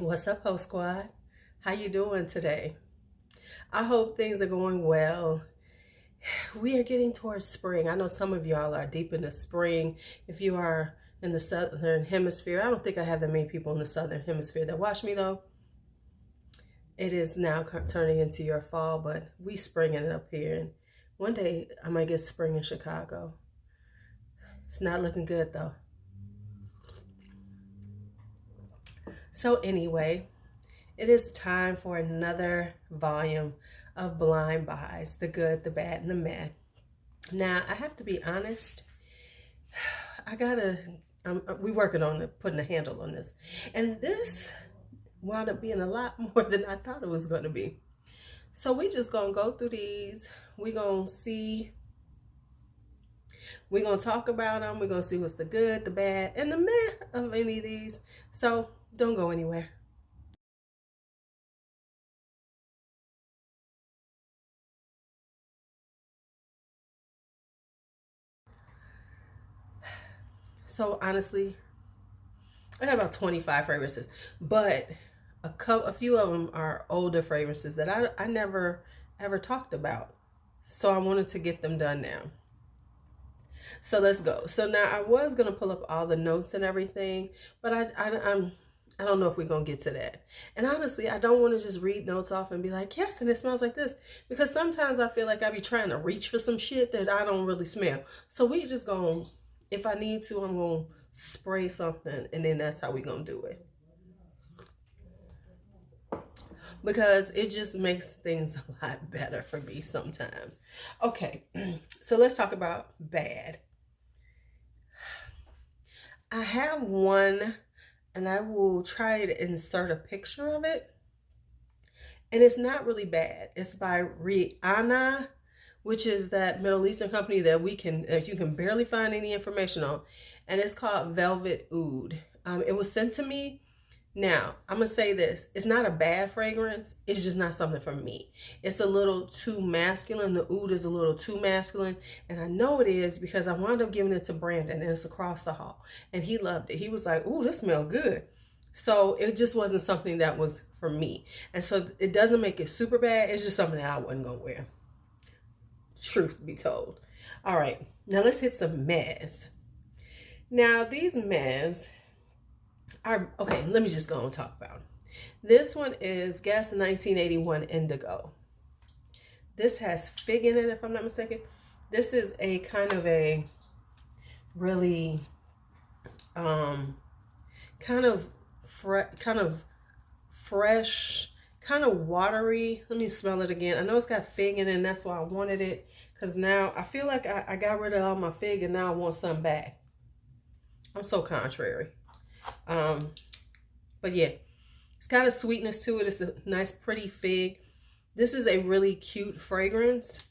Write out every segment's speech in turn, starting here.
What's up, Host Squad? How you doing today? I hope things are going well. We are getting towards spring. I know some of y'all are deep in the spring. If you are in the southern hemisphere, I don't think I have that many people in the southern hemisphere that watch me though. It is now turning into your fall, but we springing it up here. And one day I might get spring in Chicago. It's not looking good though. So anyway, it is time for another volume of Blind Buys, the good, the bad, and the meh. Now, I have to be honest, we're working on putting a handle on this. And this wound up being a lot more than I thought it was going to be. So we just going to go through these. We're going to see, we're going to talk about them. We're going to see what's the good, the bad, and the meh of any of these. So don't go anywhere. So honestly, I got about 25 fragrances, but a few of them are older fragrances that I never ever talked about. So I wanted to get them done now. So let's go. So now I was gonna pull up all the notes and everything, but I don't know if we're gonna get to that. And honestly, I don't want to just read notes off and be like, yes, and it smells like this, because sometimes I feel like I be trying to reach for some shit that I don't really smell. So we just gonna, if I need to, I'm gonna spray something, and then that's how we gonna do it, because it just makes things a lot better for me sometimes. Okay, so let's talk about bad. I have one, and I will try to insert a picture of it, and it's not really bad. It's by Rihanna, which is that Middle Eastern company that you can barely find any information on, and it's called Velvet Oud. It was sent to me. Now, I'm gonna say this: it's not a bad fragrance. It's just not something for me. It's a little too masculine. The oud is a little too masculine, and I know it is because I wound up giving it to Brandon, and it's across the hall, and he loved it. He was like, "Ooh, this smells good." So it just wasn't something that was for me, and so it doesn't make it super bad. It's just something that I wasn't gonna wear. Truth be told. All right, now let's hit some mehs. Now these mehs are, okay, let me just go and talk about them. This one is Guess 1981 Indigo. This has fig in it, if I'm not mistaken. This is a kind of a really kind of fresh, kind of watery. Let me smell it again. I know it's got fig in it, and that's why I wanted it, because now I feel like I got rid of all my fig, and now I want some back. I'm so contrary. But yeah, it's got a sweetness to it. It's a nice, pretty fig. This is a really cute fragrance.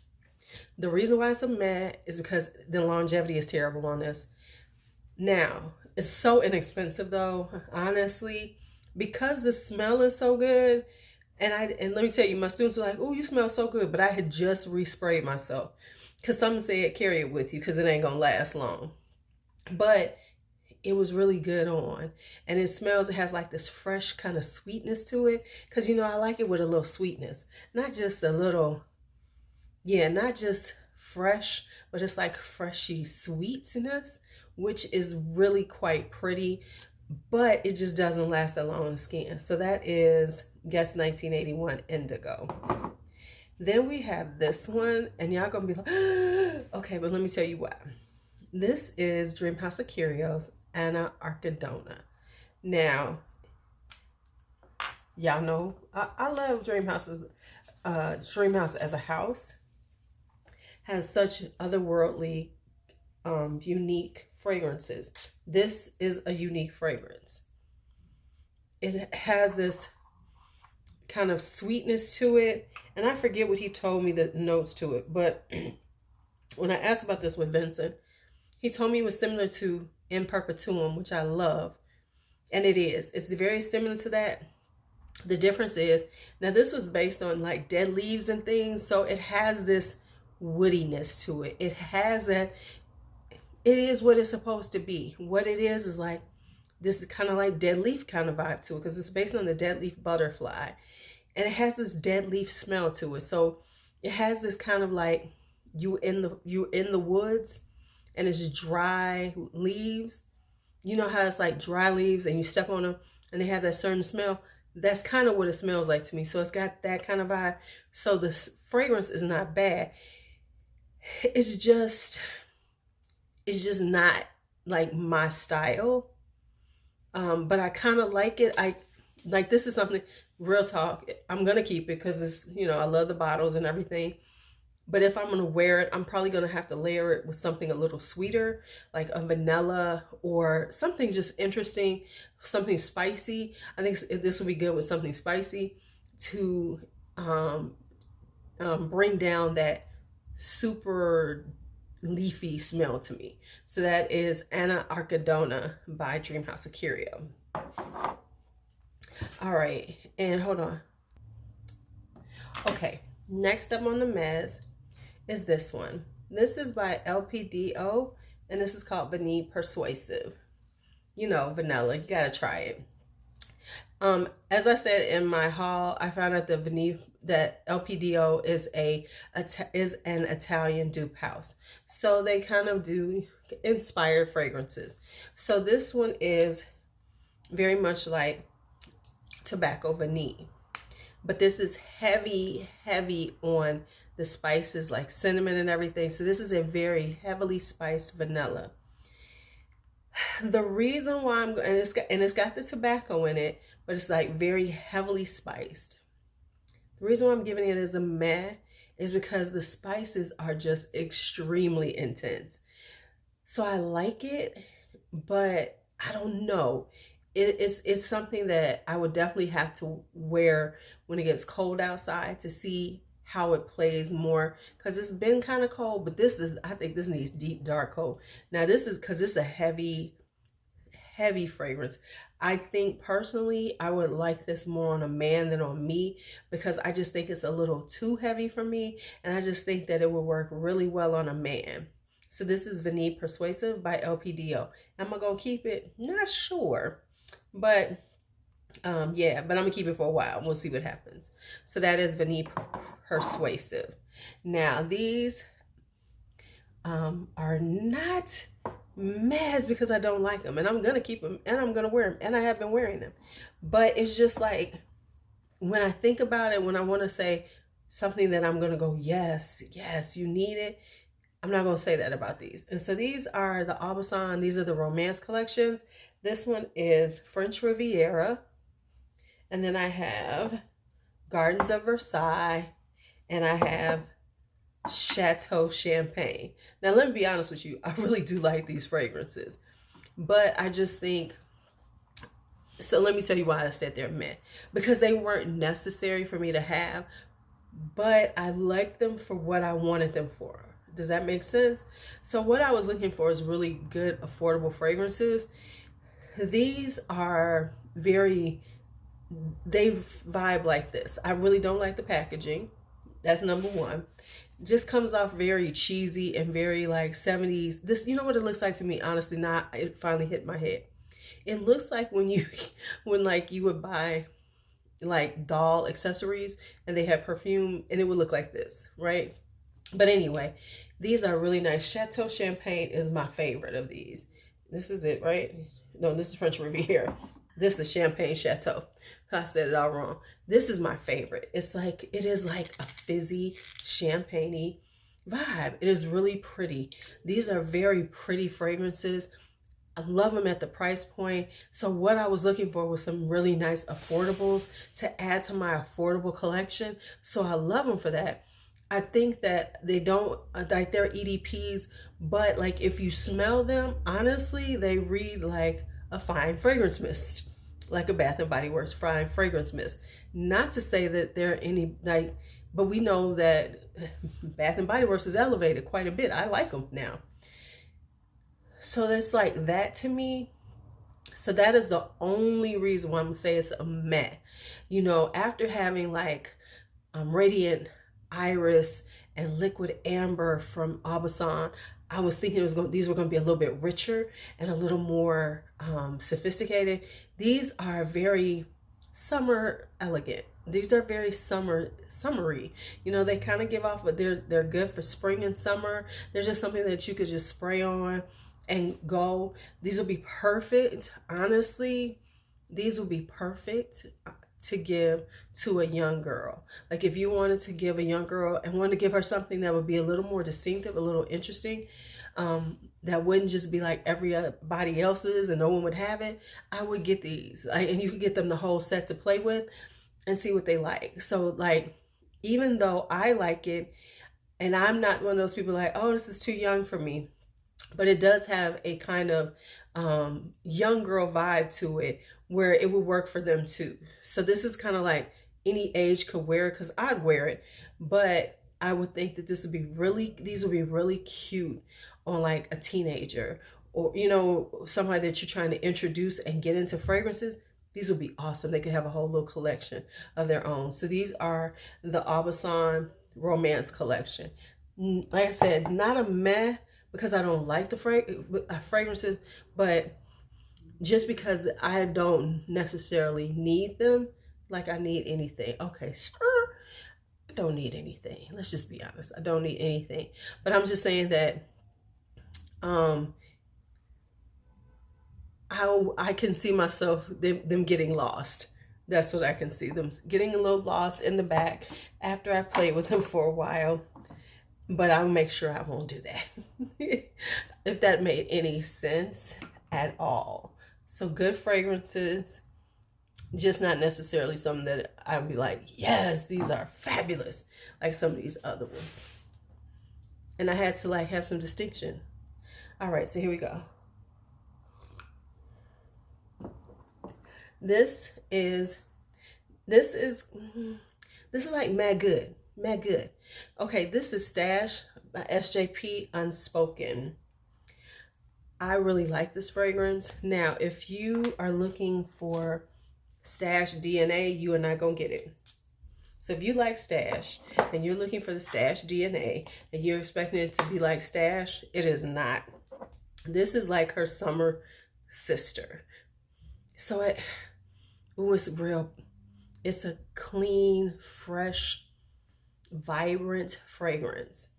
The reason why it's a matte is because the longevity is terrible on this. Now, it's so inexpensive though, honestly, because the smell is so good. And let me tell you, my students were like, "Oh, you smell so good," but I had just resprayed myself, because some said carry it with you because it ain't gonna last long. But it was really good on, and it smells, it has like this fresh kind of sweetness to it, because I like it with a little sweetness, not just a little, yeah, not just fresh, but it's like freshy sweetness, which is really quite pretty, but it just doesn't last that long on the skin. So that is Guess 1981 Indigo. Then we have this one, and y'all gonna be like, okay, but let me tell you what. This is Dream House of Curios Anna Archidona. Now, y'all know I love Dream House as a house. Has such otherworldly, unique fragrances. This is a unique fragrance. It has this kind of sweetness to it, and I forget what he told me the notes to it, but when I asked about this with Vincent, he told me it was similar to In Perpetuum, which I love. And it is. It's very similar to that. The difference is, now this was based on like dead leaves and things, so it has this woodiness to it. It has that, it is what it's supposed to be. What it is like this is kind of like dead leaf kind of vibe to it, because it's based on the dead leaf butterfly, and it has this dead leaf smell to it. So it has this kind of like you in the woods, and it's dry leaves. You know how it's like dry leaves and you step on them and they have that certain smell? That's kind of what it smells like to me. So it's got that kind of vibe. So the fragrance is not bad. It's just not like my style. But I kind of like it. I like, this is something, real talk, I'm gonna keep it because it's, you know, I love the bottles and everything. But if I'm gonna wear it, I'm probably gonna have to layer it with something a little sweeter, like a vanilla or something just interesting, something spicy. I think this would be good with something spicy to bring down that super leafy smell to me. So that is Anna Arcadona by Dreamhouse of Curio. All right, and hold on. Okay, next up on the mez is this one. This is by LPDO, and this is called Vanille Persuasive. You know, vanilla, you gotta try it. As I said in my haul, I found out that LPDO is an Italian dupe house. So they kind of do inspired fragrances. So this one is very much like tobacco vanille, but this is heavy on the spices like cinnamon and everything. So this is a very heavily spiced vanilla. The reason why and it's got the tobacco in it, but it's like very heavily spiced. The reason why I'm giving it as a meh is because the spices are just extremely intense. So I like it, but I don't know. It's something that I would definitely have to wear when it gets cold outside to see how it plays more, because it's been kind of cold. But I think this needs deep dark cold. Now this is because it's a heavy fragrance. I think personally I would like this more on a man than on me, because I just think it's a little too heavy for me, and I just think that it would work really well on a man. So this is Vanille Persuasive by LPDO. Am I gonna keep it? Not sure, but yeah, but I'm gonna keep it for a while. We'll see what happens. So that is Vanille Persuasive. Now these are not mez because I don't like them, and I'm gonna keep them, and I'm gonna wear them, and I have been wearing them. But it's just like, when I think about it, when I want to say something that I'm gonna go, yes, you need it, I'm not gonna say that about these. And so these are the Aubusson. These are the Romance collections. This one is French Riviera, and then I have Gardens of Versailles, and I have Chateau Champagne. Now let me be honest with you, I really do like these fragrances, but I just think, so let me tell you why I said they're meh. Because they weren't necessary for me to have, but I like them for what I wanted them for. Does that make sense? So what I was looking for is really good affordable fragrances. These are they vibe like this. I really don't like the packaging. That's number one. Just comes off very cheesy and very like 70s. This, you know what it looks like to me, honestly. Now it finally hit my head. It looks like when you would buy like doll accessories and they had perfume, and it would look like this, right? But anyway, these are really nice. Chateau Champagne is my favorite of these. This is it, right? No, this is French Riviera. This is Champagne Chateau. I said it all wrong. This is my favorite. It is like a fizzy, champagne-y vibe. It is really pretty. These are very pretty fragrances. I love them at the price point. So what I was looking for was some really nice affordables to add to my affordable collection. So I love them for that. I think that they don't, like, they're EDPs, but like if you smell them, honestly, they read like a fine fragrance mist, like a Bath and Body Works fine fragrance mist. Not to say that they're any like, but we know that Bath and Body Works is elevated quite a bit. I like them now. So that's like that to me. So that is the only reason why I'm gonna say it's a meh. You know, after having like Radiant Iris and Liquid Amber from Aubusson, I was thinking these were going to be a little bit richer and a little more sophisticated. These are very summer elegant. These are very summery. You know, they kind of give off, but they're good for spring and summer. They're just something that you could just spray on and go. These will be perfect. Honestly, these will be perfect to give to a young girl. Like if you wanted to give a young girl and wanted to give her something that would be a little more distinctive, a little interesting, that wouldn't just be like everybody else's and no one would have it, I would get these. And you could get them the whole set to play with and see what they like. So like, even though I like it, and I'm not one of those people like, oh, this is too young for me, but it does have a kind of young girl vibe to it where it would work for them too. So this is kind of like any age could wear it, because I'd wear it, but I would think that these would be really cute on like a teenager, or, you know, somebody that you're trying to introduce and get into fragrances. These would be awesome. They could have a whole little collection of their own. So these are the Aubusson Romance collection. Like I said, not a meh, because I don't like the fragrances, but just because I don't necessarily need them like I need anything. Okay, sure, I don't need anything. Let's just be honest. I don't need anything. But I'm just saying that I can see myself, them getting lost. That's what I can see, them getting a little lost in the back after I've played with them for a while. But I'll make sure I won't do that. If that made any sense at all. So good fragrances, just not necessarily something that I would be like, yes, these are fabulous, like some of these other ones. And I had to like have some distinction. All right, so here we go. This is like mad good. Okay, this is Stash by SJP Unspoken. I really like this fragrance. Now, if you are looking for Stash DNA, you are not gonna get it. So if you like Stash and you're looking for the Stash DNA and you're expecting it to be like Stash, it is not. This is like her summer sister. So it's a clean, fresh, vibrant fragrance.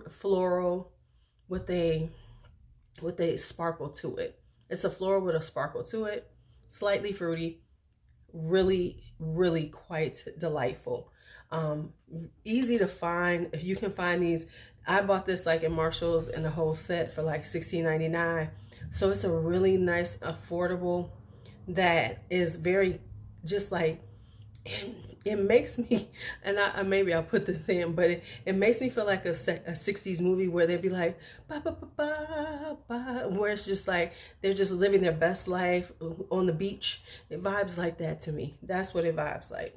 Floral with a sparkle to it. It's a floral with a sparkle to it, slightly fruity, really quite delightful. Easy to find. If you can find these, I bought this like in Marshall's in the whole set for like $16.99. So it's a really nice, affordable, that is very just like, it makes me, and maybe I'll put this in, but it makes me feel like a 60s movie where they'd be like, ba, ba, ba, ba, ba, where it's just like, they're just living their best life on the beach. It vibes like that to me. That's what it vibes like.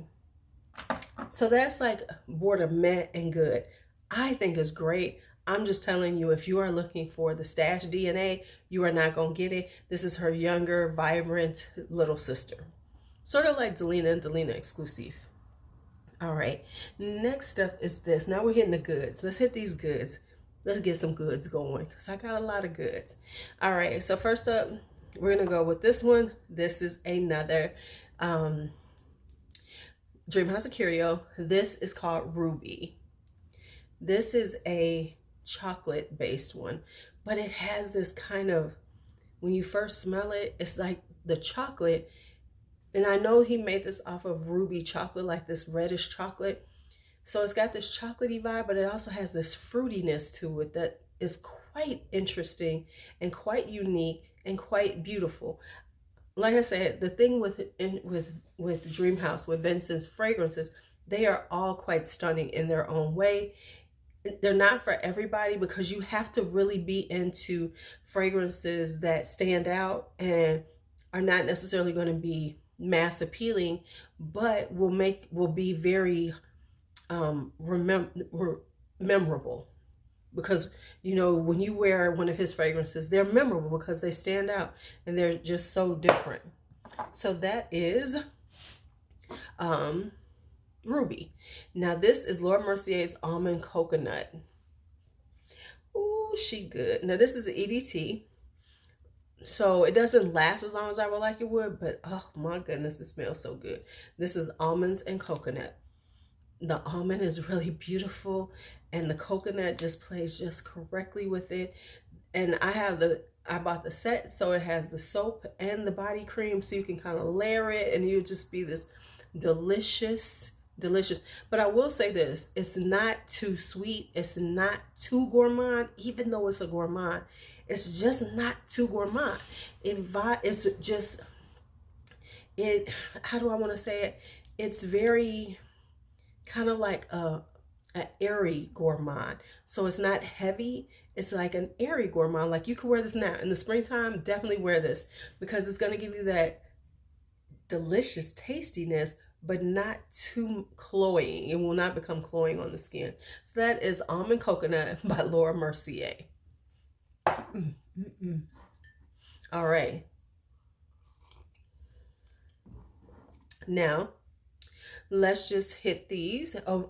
So that's like border met and good. I think it's great. I'm just telling you, if you are looking for the Stash DNA, you are not going to get it. This is her younger, vibrant little sister. Sort of like Delina and Delina exclusive. All right, next up is this. Now we're hitting the goods. Let's hit these goods. Let's get some goods going, because I got a lot of goods. All right, so first up, we're going to go with this one. This is another Dream House of Curio. This is called Ruby. This is a chocolate-based one, but it has this kind of, when you first smell it, it's like the chocolate. And I know he made this off of ruby chocolate, like this reddish chocolate. So it's got this chocolatey vibe, but it also has this fruitiness to it that is quite interesting and quite unique and quite beautiful. Like I said, the thing with Dream House, with Vincent's fragrances, they are all quite stunning in their own way. They're not for everybody, because you have to really be into fragrances that stand out and are not necessarily going to be mass appealing, but will be very memorable, because you know, when you wear one of his fragrances, they're memorable because they stand out and they're just so different. So that is Ruby. Now this is Laura Mercier's Almond Coconut. Ooh, she good. Now this is an EDT. So it doesn't last as long as I would like it would, but oh my goodness, it smells so good. This is almonds and coconut. The almond is really beautiful and the coconut just plays just correctly with it. And I bought the set, so it has the soap and the body cream, so you can kind of layer it and you'll just be this delicious. But I will say this, it's not too sweet, it's not too gourmand, even though it's a gourmand. It's just not too gourmand. It's just, how do I want to say it? It's very kind of like an airy gourmand. So it's not heavy. It's like an airy gourmand. Like you can wear this now. In the springtime, definitely wear this because it's going to give you that delicious tastiness, but not too cloying. It will not become cloying on the skin. So that is Almond Coconut by Laura Mercier. All right. Now, let's just hit these. Oh,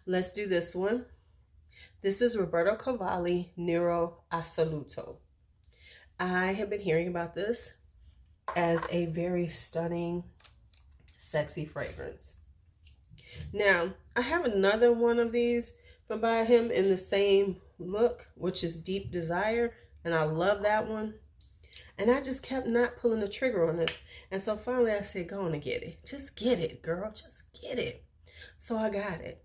let's do this one. This is Roberto Cavalli Nero Assoluto. I have been hearing about this as a very stunning, sexy fragrance. Now, I have another one of these from by him in the same look, which is Deep Desire, and I love that one. And I just kept not pulling the trigger on it. And so finally I said, go on and get it. Just get it, girl. Just get it. So I got it.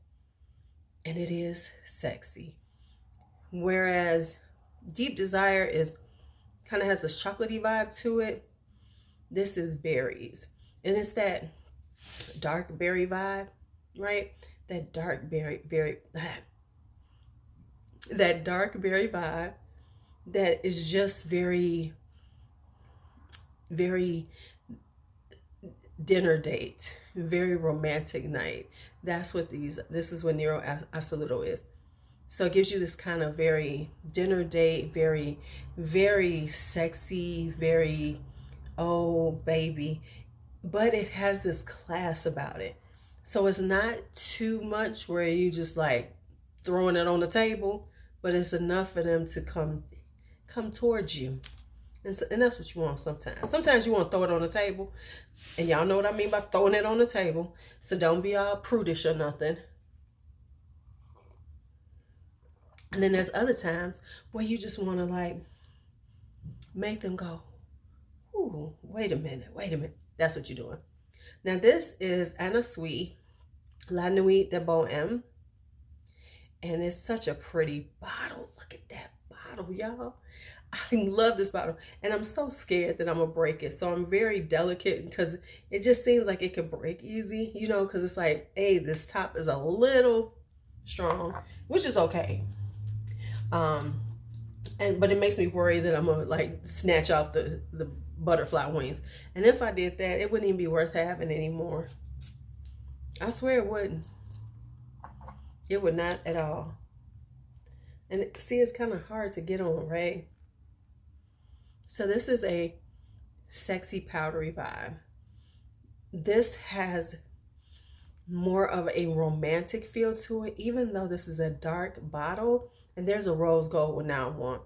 And it is sexy. Whereas Deep Desire is kind of has a chocolatey vibe to it. This is berries. And it's that dark berry vibe, right? That dark berry that dark berry vibe that is just very dinner date, very romantic night. That's what this is what Nero Assoluto is. So it gives you this kind of very dinner date, very sexy, very, oh baby, but it has this class about it. So it's not too much where you just like throwing it on the table, but it's enough for them to come towards you. And that's what you want sometimes. Sometimes you want to throw it on the table. And y'all know what I mean by throwing it on the table. So don't be all prudish or nothing. And then there's other times where you just want to like make them go, ooh, wait a minute. That's what you're doing. Now this is Anna Sui, La Nuit de Bohème. And it's such a pretty bottle. Look at that bottle, y'all. I love this bottle. And I'm so scared that I'm going to break it. So I'm very delicate because it just seems like it could break easy, you know, because it's like, hey, this top is a little strong, which is okay. But it makes me worry that I'm going to like snatch off the butterfly wings. And if I did that, it wouldn't even be worth having anymore. I swear it wouldn't. It would not at all. And see, it's kind of hard to get on, right? So this is a sexy powdery vibe. This has more of a romantic feel to it, even though this is a dark bottle. And there's a rose gold one now I want.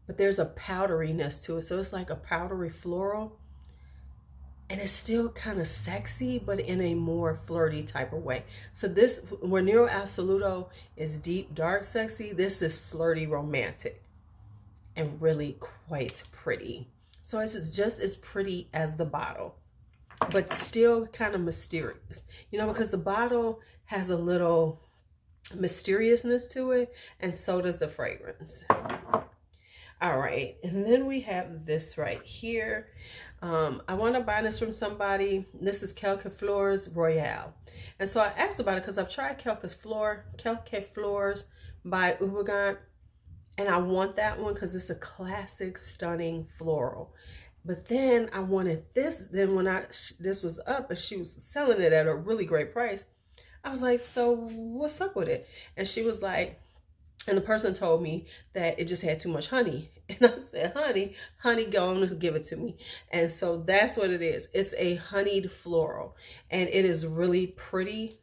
But there's a powderiness to it. So it's like a powdery floral. And it's still kind of sexy, but in a more flirty type of way. So this, where Nero Assoluto is deep, dark, sexy, this is flirty, romantic, and really quite pretty. So it's just as pretty as the bottle, but still kind of mysterious, you know, because the bottle has a little mysteriousness to it, and so does the fragrance. All right, and then we have this right here. I want to buy this from somebody. This is Quelques Fleurs Royale. And so I asked about it because I've tried Quelques Fleurs by Ubagant. And I want that one because it's a classic, stunning floral. But then I wanted this. Then when this was up and she was selling it at a really great price, I was like, so what's up with it? And she was like, and the person told me that it just had too much honey. And I said, honey, go on and give it to me. And so that's what it is. It's a honeyed floral. And it is really pretty.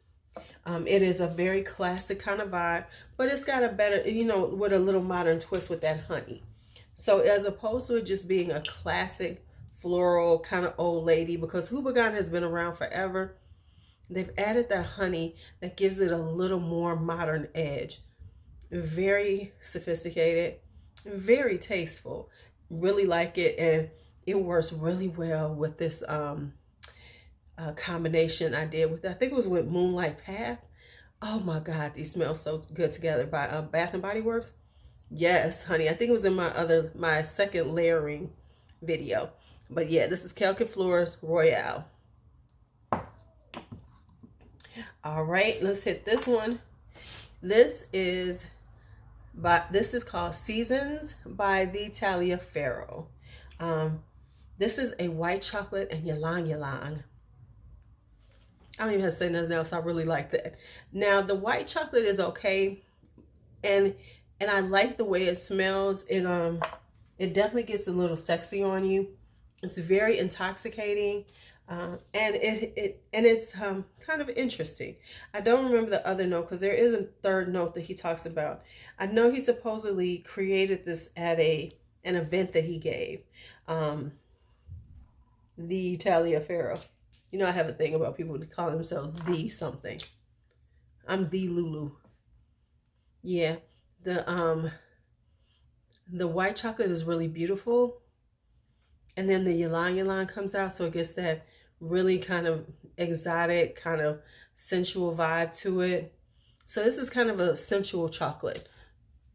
It is a very classic kind of vibe, but it's got a better, you know, with a little modern twist with that honey. So as opposed to it just being a classic floral kind of old lady, because Houbaghan has been around forever, they've added that honey that gives it a little more modern edge. Very sophisticated, very tasteful. Really like it, and it works really well with this combination I did with, I think it was with Moonlight Path. Oh my God, these smell so good together by Bath and Body Works. Yes, honey. I think it was in my second layering video. But yeah, this is Kelkin Floors Royale. All right, let's hit this one. This is called Seasons by the Taliaferro. This is a white chocolate and ylang ylang. I don't even have to say nothing else. I really like that. Now the white chocolate is okay, and I like the way it smells. It definitely gets a little sexy on you. It's very intoxicating, and it's kind of interesting. I don't remember the other note because there is a third note that he talks about. I know he supposedly created this at an event that he gave, the Taliaferro. You know, I have a thing about people who call themselves the something. I'm the LuuLuu. Yeah, the white chocolate is really beautiful, and then the ylang ylang comes out, so it gets that really kind of exotic, kind of sensual vibe to it. So this is kind of a sensual chocolate.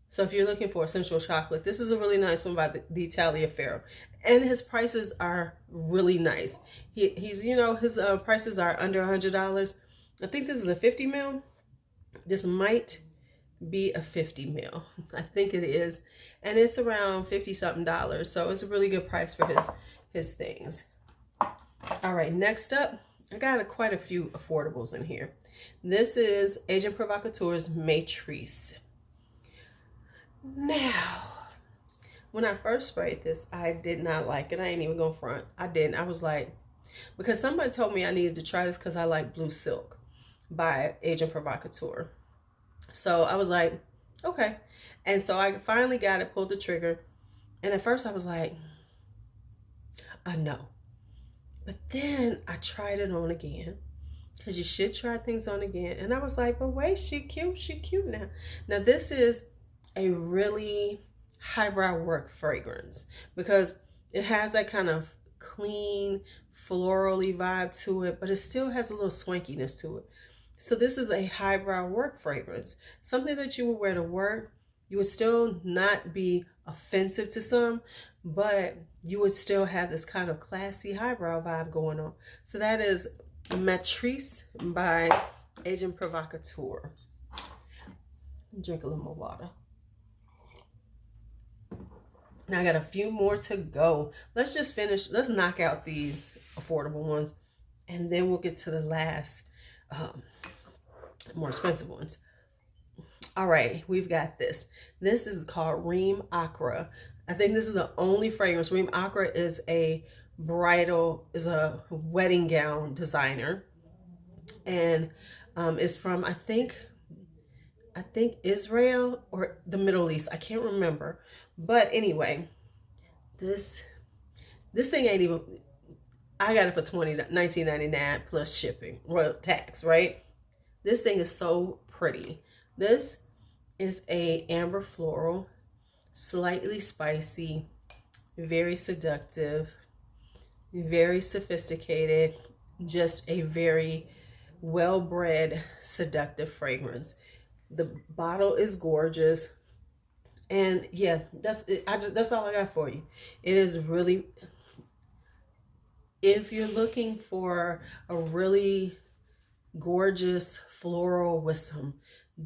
So if you're looking for a sensual chocolate, this is a really nice one by the Taliaferro. And his prices are really nice. He's, you know, his prices are under $100. I think this is a 50 ml. This might be a 50 ml. I think it is. And it's around 50 something dollars. So it's a really good price for his things. All right, next up, I got quite a few affordables in here. This is Agent Provocateur's Matrice. Now, when I first sprayed this, I did not like it. I ain't even gonna front. I didn't. I was like, because somebody told me I needed to try this because I like Blue Silk by Agent Provocateur. So I was like, okay. And so I finally got it, pulled the trigger. And at first I was like, no. But then I tried it on again, because you should try things on again. And I was like, but wait, she cute now. Now this is a really highbrow work fragrance, because it has that kind of clean florally vibe to it, but it still has a little swankiness to it. So this is a highbrow work fragrance, something that you would wear to work. You would still not be offensive to some, but you would still have this kind of classy highbrow vibe going on. So that is Matrice by Agent Provocateur. Drink a little more water. Now I got a few more to go. Let's just finish. Let's knock out these affordable ones, and then we'll get to the last more expensive ones. All right, we've got this. This is called Reem Acra. I think this is the only fragrance. Reem Acra is a wedding gown designer, and is from I think Israel or the Middle East. I can't remember. But anyway, this thing ain't even, I got it for $19.99 plus shipping, royal tax, right? This thing is so pretty. This is a amber floral, slightly spicy, very seductive, very sophisticated, just a very well-bred, seductive fragrance. The bottle is gorgeous. And yeah, that's all I got for you. It is really, if you're looking for a really gorgeous floral with some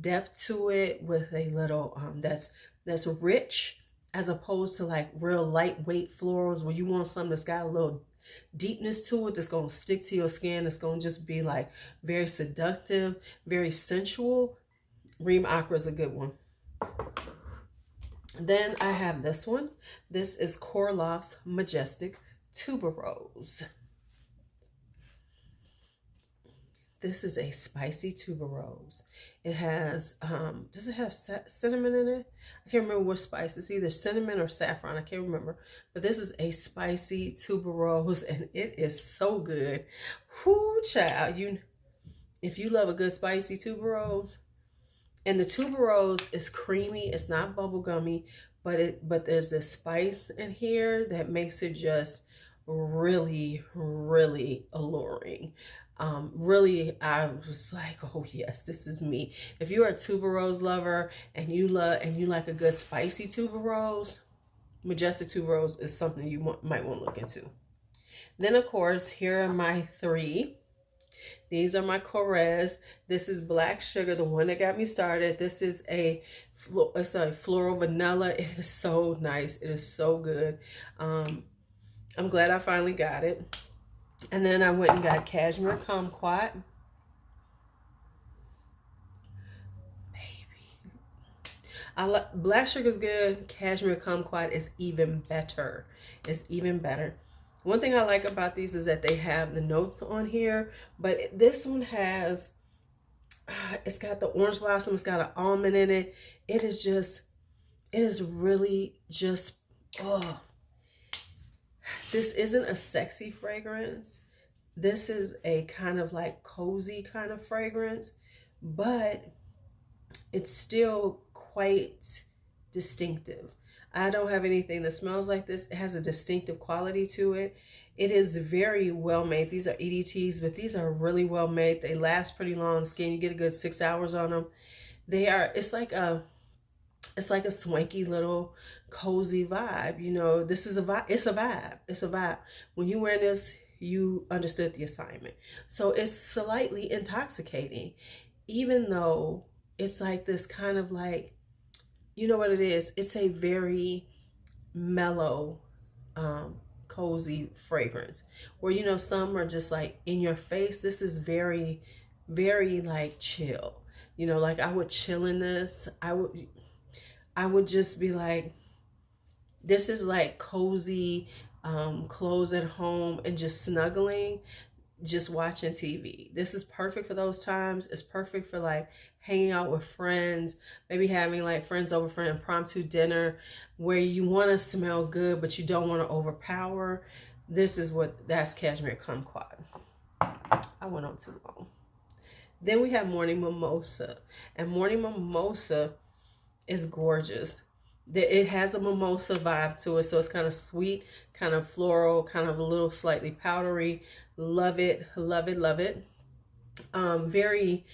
depth to it, with a little that's rich, as opposed to like real lightweight florals where you want something that's got a little deepness to it, that's going to stick to your skin, that's going to just be like very seductive, very sensual, Reem Acra is a good one. Then I have this one. This is Korloff's Majestic Tuberose. This is a spicy tuberose. It has, does it have cinnamon in it? I can't remember what spice. It's either cinnamon or saffron. I can't remember. But this is a spicy tuberose, and it is so good. Whoo, child. If you love a good spicy tuberose, and the tuberose is creamy, it's not bubblegummy, but there's this spice in here that makes it just really, really alluring. Really, I was like, oh yes, this is me. If you're a tuberose lover and you like a good spicy tuberose, Majestic tuberose is something you might want to look into. Then of course, here are my three. These are my Corez. This is black sugar, the one that got me started. This is it's a floral vanilla. It is so nice. It is so good. I'm glad I finally got it. And then I went and got cashmere kumquat. Baby. Black sugar's good. Cashmere kumquat is even better. It's even better. One thing I like about these is that they have the notes on here, but this one has, it's got the orange blossom, it's got an almond in it. It is really just, oh. This isn't a sexy fragrance. This is a kind of like cozy kind of fragrance, but it's still quite distinctive. I don't have anything that smells like this. It has a distinctive quality to it. It is very well made. These are EDTs, but these are really well made. They last pretty long on skin. You get a good 6 hours on them. It's like a swanky little cozy vibe. You know, this is a vibe. It's a vibe. It's a vibe. When you wear this, you understood the assignment. So it's slightly intoxicating, even though it's like this kind of like, you know what it is? It's a very mellow, cozy fragrance. Where, you know, some are just like in your face. This is very, very like chill. You know, like I would chill in this. I would just be like, this is like cozy, clothes at home and just snuggling, just watching TV. This is perfect for those times. It's perfect for like hanging out with friends, maybe having like friends over for an impromptu dinner where you want to smell good, but you don't want to overpower. That's cashmere kumquat. I went on too long. Then we have Morning Mimosa, and Morning Mimosa is gorgeous. It has a mimosa vibe to it, so it's kind of sweet, kind of floral, kind of a little slightly powdery. Love it, love it, love it. Very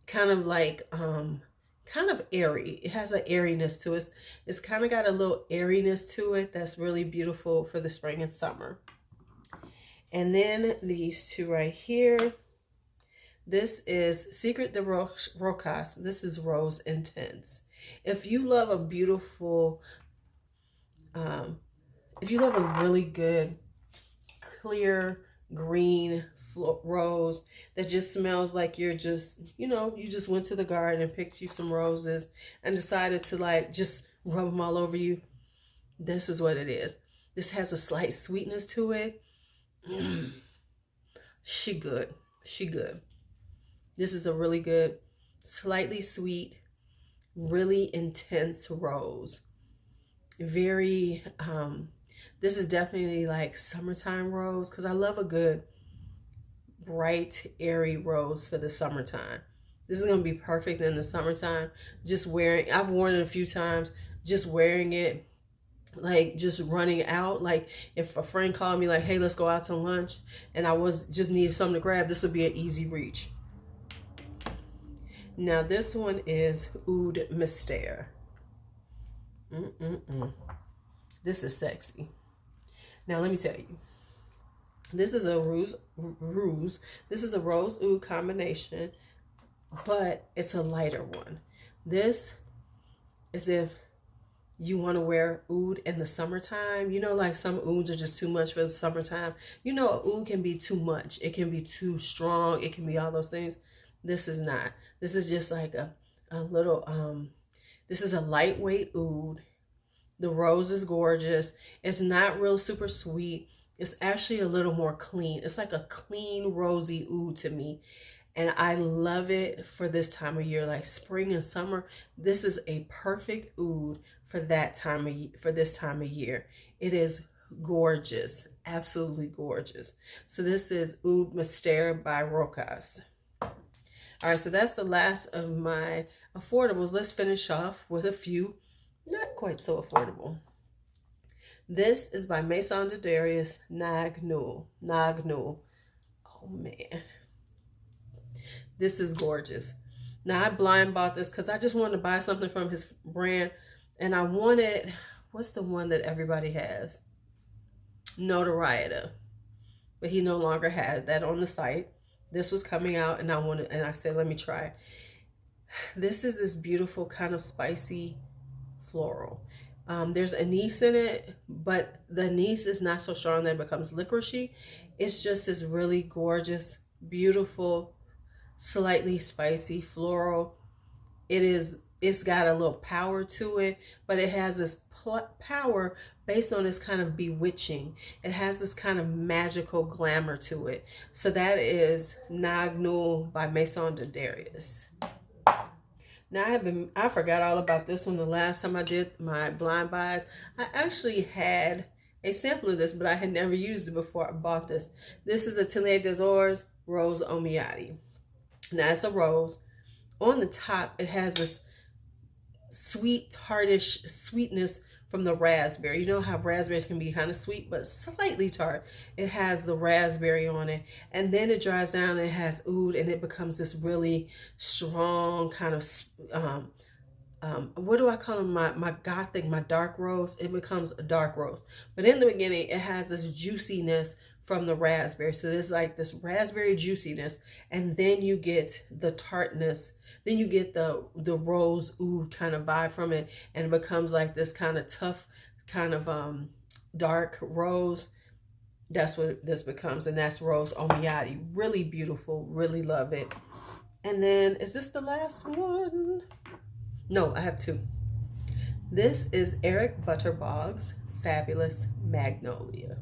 kind of like kind of airy. It has an airiness to it. It's kind of got a little airiness to it that's really beautiful for the spring and summer. And then these two right here. This is Secret de Rocas. This is Rose Intense. If you love a beautiful, if you love a really good, clear, green rose that just smells like you're just, you know, you just went to the garden and picked you some roses and decided to like just rub them all over you, this is what it is. This has a slight sweetness to it. She good. She good. This is a really good, slightly sweet, really intense rose. Very, this is definitely like summertime rose, because I love a good, bright, airy rose for the summertime. This is going to be perfect in the summertime. Just wearing, I've worn it a few times, just wearing it, like just running out. Like if a friend called me like, hey, let's go out to lunch, and I just needed something to grab, this would be an easy reach. Now this one is Oud Mystère. This is sexy. Now let me tell you, this is a this is a rose oud combination, but it's a lighter one. This is if you want to wear oud in the summertime. You know, like some ouds are just too much for the summertime. You know, a oud can be too much. It can be too strong. It can be all those things. This is not. This is just like a little, this is a lightweight oud. The rose is gorgeous. It's not real super sweet. It's actually a little more clean. It's like a clean, rosy oud to me. And I love it for this time of year, like spring and summer. This is a perfect oud for that time of for this time of year. It is gorgeous, absolutely gorgeous. So this is Oud Mystère by Rokas. All right, so that's the last of my affordables. Let's finish off with a few not quite so affordable. This is by Maison de Darius, Nag Nul. Oh man, this is gorgeous. Now I blind bought this because I just wanted to buy something from his brand, and I wanted, what's the one that everybody has? Notoriety, but he no longer had that on the site. This was coming out, and I said, let me try. This is this beautiful kind of spicy floral. There's anise in it, but the anise is not so strong that it becomes licoricey. It's just this really gorgeous, beautiful, slightly spicy floral. It's got a little power to it, but it has this power based on this kind of bewitching. It has this kind of magical glamour to it. So that is Nag Nul by Maison de Darius. Now I forgot all about this one the last time I did my blind buys. I actually had a sample of this, but I had never used it before I bought this. This is Atelier des Ors Rose Omiati. Now it's a rose. On the top, it has this sweet, tartish sweetness from the raspberry. You know how raspberries can be kind of sweet, but slightly tart. It has the raspberry on it, and then it dries down and it has oud, and it becomes this really strong kind of what do I call them? My gothic, my dark rose. It becomes a dark rose, but in the beginning it has this juiciness from the raspberry. So there's like this raspberry juiciness, and then you get the tartness, then you get the rose oud kind of vibe from it, and it becomes like this kind of tough kind of dark rose. That's what this becomes, and that's Rose Omiati. Really beautiful, really love it. And then is this the last one? No, I have two. This is Eric Butterbog's Fabulous Magnolia.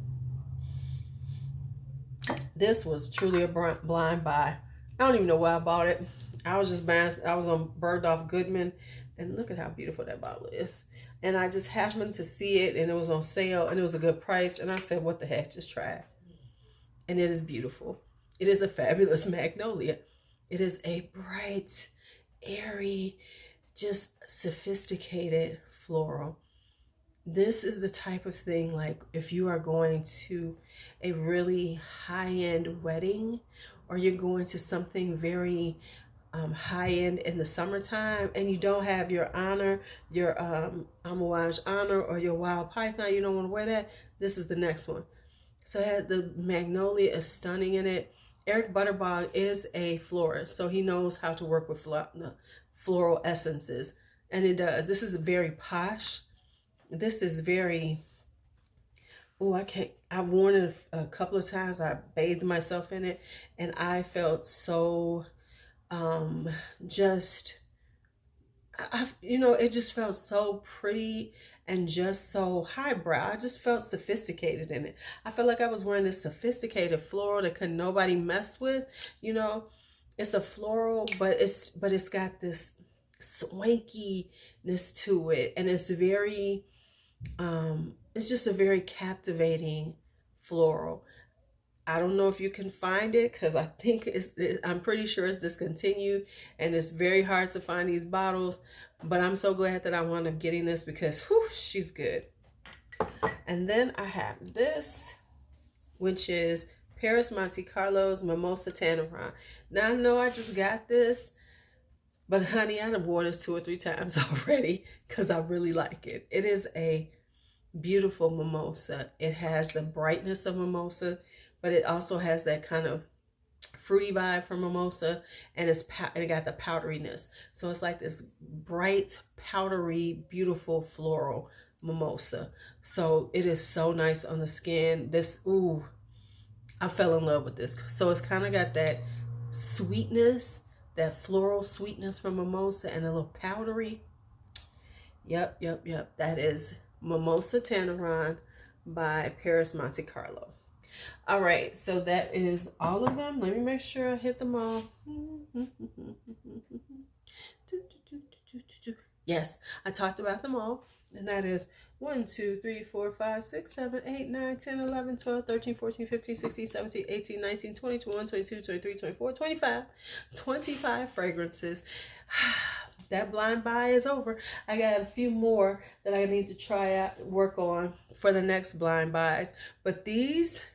This was truly a blind buy. I don't even know why I bought it. I was just buying, I was on Bergdorf Goodman, and look at how beautiful that bottle is. And I just happened to see it, and it was on sale, and it was a good price, and I said, what the heck, just try it. And it is beautiful. It is a fabulous magnolia. It is a bright, airy, just sophisticated floral. This is the type of thing, like if you are going to a really high-end wedding, or you're going to something very high-end in the summertime, and you don't have your honor, your Amouage honor, or your wild python, you don't want to wear that, this is the next one. So the magnolia is stunning in it. Eric Butterbog is a florist, so he knows how to work with floral essences, and it does. This is very posh. This is very, oh, I've worn it a couple of times. I bathed myself in it, and I felt so it just felt so pretty and just so highbrow. I just felt sophisticated in it. I felt like I was wearing this sophisticated floral that could nobody mess with. You know, it's a floral, but it's got this swankiness to it, and it's very it's just a very captivating floral. I don't know if you can find it, because I think I'm pretty sure it's discontinued, and it's very hard to find these bottles, but I'm so glad that I wound up getting this, because whew, she's good. And then I have this, which is Paris Monte Carlo's Mimosa Tannerin. Now I know I just got this, but honey, I've worn this 2 or 3 times already because I really like it. It is a beautiful mimosa. It has the brightness of mimosa, but it also has that kind of fruity vibe from mimosa, and it got the powderiness. So it's like this bright, powdery, beautiful floral mimosa. So it is so nice on the skin. This, ooh, I fell in love with this. So it's kind of got that sweetness, that floral sweetness from mimosa, and a little powdery. Yep. That is Mimosa Tannerin by Paris Monte Carlo. All right, so that is all of them. Let me make sure I hit them all. Yes, I talked about them all. And that is 1, 2, 3, 4, 5, 6, 7, 8, 9, 10, 11, 12, 13, 14, 15, 16, 17, 18, 19, 20, 21, 22, 23, 24, 25. 25 fragrances. That blind buy is over. I got a few more that I need to try out, work on for the next blind buys. But these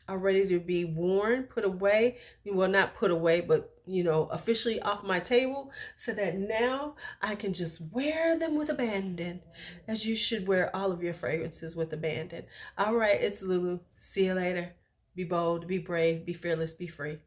are ready to be worn, put away. Well, not put away, but officially off my table, so that now I can just wear them with abandon, as you should wear all of your fragrances with abandon. All right, it's LuuLuu. See you later. Be bold, be brave, be fearless, be free.